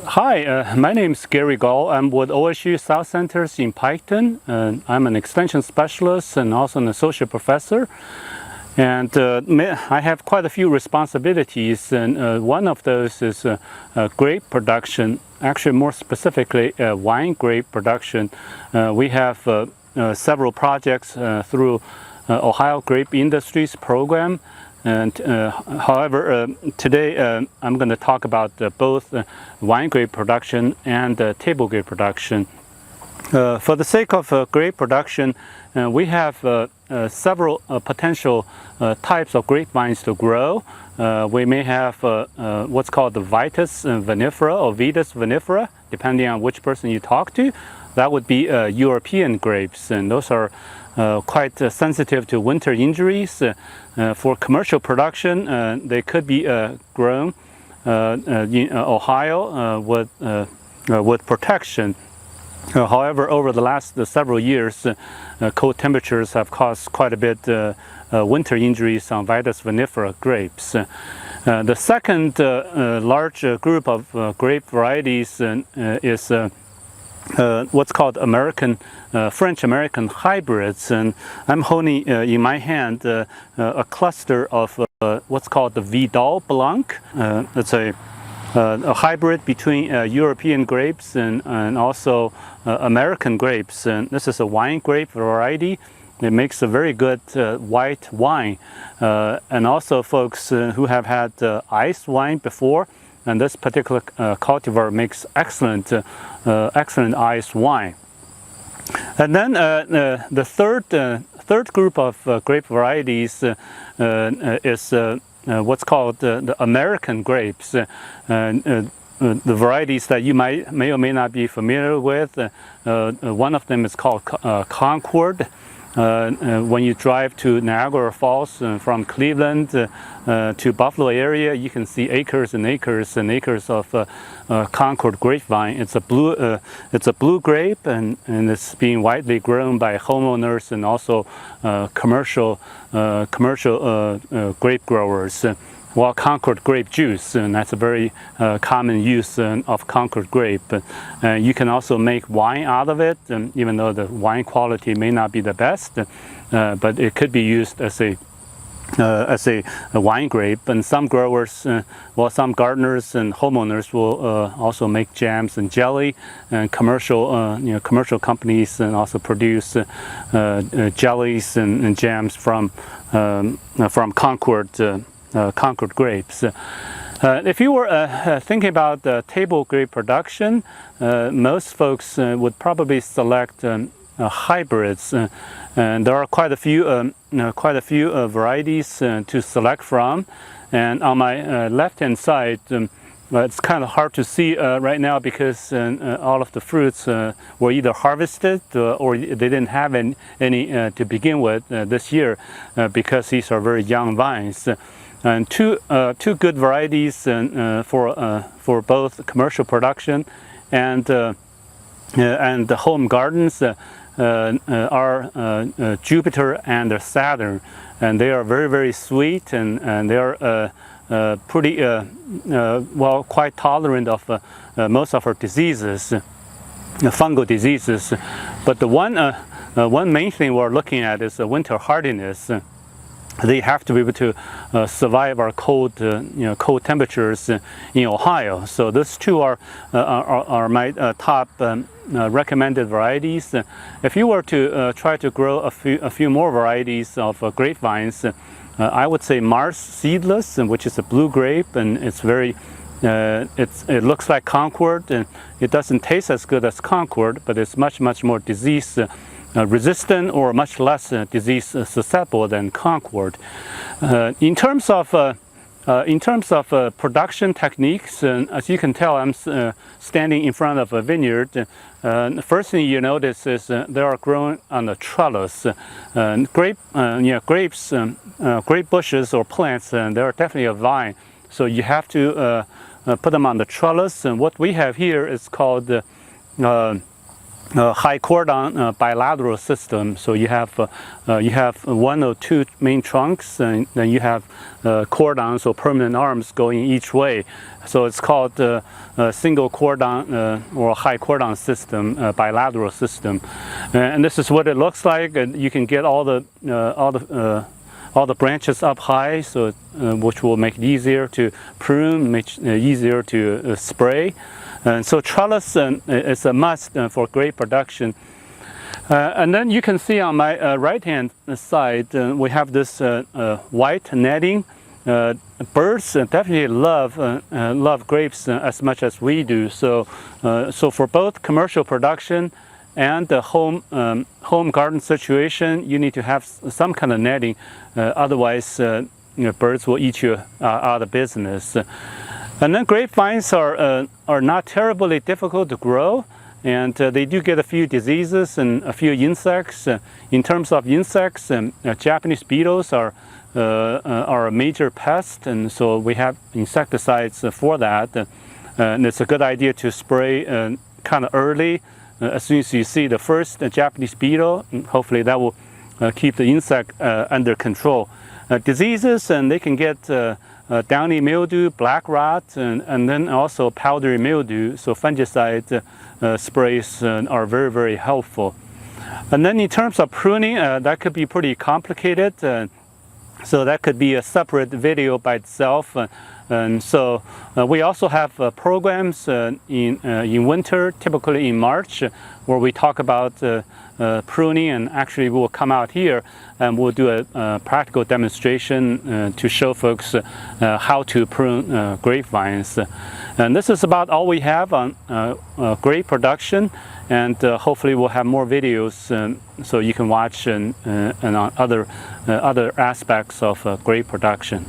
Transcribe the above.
Hi, my name is Gary Gall. I'm with OSU South Centers in Piketon. I'm an extension specialist and also an associate professor. And I have quite a few responsibilities, and one of those is grape production, actually more specifically wine grape production. We have several projects through Ohio Grape Industries program. And however, today I'm going to talk about both wine grape production and table grape production. For the sake of grape production, we have several potential types of grapevines to grow. We may have what's called the Vitis vinifera or Vitis vinifera, depending on which person you talk to. That would be European grapes, and those are quite sensitive to winter injuries. For commercial production, they could be grown in Ohio with protection. However, over the last several years, cold temperatures have caused quite a bit winter injuries on Vitis vinifera grapes. The second large group of grape varieties is what's called French-American hybrids, and I'm holding in my hand a cluster of what's called the Vidal Blanc. It's a hybrid between European grapes and also American grapes. And this is a wine grape variety. It makes a very good white wine. And also folks who have had ice wine before, and this particular cultivar makes excellent ice wine. And then the third group of grape varieties is what's called the American grapes. The varieties that you may or may not be familiar with. One of them is called Concord. When you drive to Niagara Falls from Cleveland to Buffalo area, you can see acres and acres and acres of Concord grapevine. It's a blue grape, and it's being widely grown by homeowners and also commercial grape growers. Well, Concord grape juice, and that's a very common use of Concord grape. You can also make wine out of it, even though the wine quality may not be the best, but it could be used as a wine grape. And some growers, some gardeners and homeowners will also make jams and jelly, and commercial companies and also produce jellies and jams from Concord grapes. If you were thinking about table grape production, most folks would probably select hybrids, and there are quite a few varieties to select from. And on my left-hand side, it's kind of hard to see right now because all of the fruits were either harvested or they didn't have any to begin with this year because these are very young vines. And two good varieties for both commercial production and the home gardens are Jupiter and Saturn, and they are very, very sweet, and they are pretty quite tolerant of most of our diseases, fungal diseases. But the one main thing we're looking at is winter hardiness. They have to be able to survive our cold temperatures in Ohio. So those two are my top recommended varieties. If you were to try to grow a few more varieties of grapevines, I would say Mars Seedless, which is a blue grape, and it's very it looks like Concord, and it doesn't taste as good as Concord, but it's much more disease resistant or much less disease susceptible than Concord. In terms of production techniques, as you can tell, I'm standing in front of a vineyard. The first thing you notice is they are grown on a trellis. Grape bushes or plants, they are definitely a vine. So you have to put them on the trellis. And what we have here is called high cordon bilateral system. So you have one or two main trunks, and then you have cordons or permanent arms going each way. So it's called single cordon or high cordon system, bilateral system. And this is what it looks like. And you can get all the branches up high, so which will make it easier to prune, make it easier to spray. And so trellis is a must for grape production. And then you can see on my right-hand side, we have this white netting. Birds definitely love grapes as much as we do. So for both commercial production and the home garden situation, you need to have some kind of netting. Otherwise, birds will eat you out of business. And then grapevines are not terribly difficult to grow, and they do get a few diseases and a few insects. In terms of insects, Japanese beetles are a major pest, and so we have insecticides for that. And it's a good idea to spray kind of early, as soon as you see the first Japanese beetle. Hopefully that will keep the insect under control. Diseases, and they can get downy mildew, black rot, and then also powdery mildew. So fungicide sprays are very, very helpful. And then in terms of pruning, that could be pretty complicated. So that could be a separate video by itself. And so we also have programs in winter, typically in March, where we talk about pruning, and actually we'll come out here and we'll do a practical demonstration to show folks how to prune grapevines. And this is about all we have on grape production, and hopefully we'll have more videos so you can watch and on other aspects of grape production.